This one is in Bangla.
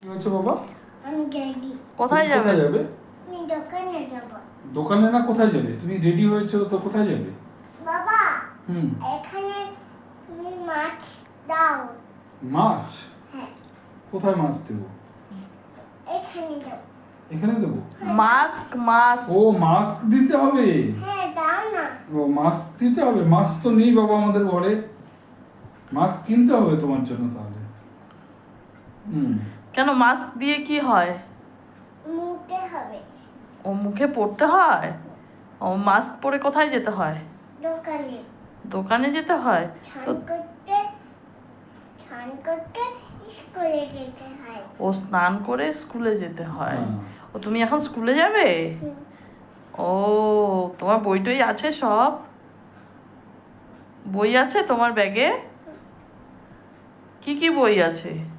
কি হচ্ছে বাবা? আমি রেডি। কোথায় যাবে? আমি দোকানে যাব। দোকানে না, কোথায় যাবে? তুমি রেডি হয়েছো তো কোথায় যাবে? বাবা, হুম। এখানে তুমি মাছ দাও। মাছ? হ্যাঁ। কোথায় মাছ দেবো? এখানে দাও। এখানে দেবো? Mask mask. ও মাস্ক দিতে হবে। হ্যাঁ দাও না। ও মাস্ক দিতে হবে। মাস্ক তো নেই বাবা আমাদের ঘরে। মাস্ক কিনতে হবে তোমার জন্য তাহলে। হুম। কেন মাস্ক দিয়ে কি হয়? মুখে হবে। ও মুখে পড়তে হয়? ও মাস্ক পরে কোথায় যেতে হয়? দোকানে। দোকানে যেতে হয়? তো স্নান করতে স্কুলে যেতে হয়। ও স্নান করে স্কুলে যেতে হয়। হ্যাঁ। ও তুমি এখন স্কুলে যাবে? হুম। ও তোমার বই টই আছে সব? বই আছে তোমার ব্যাগে? কি কি বই আছে?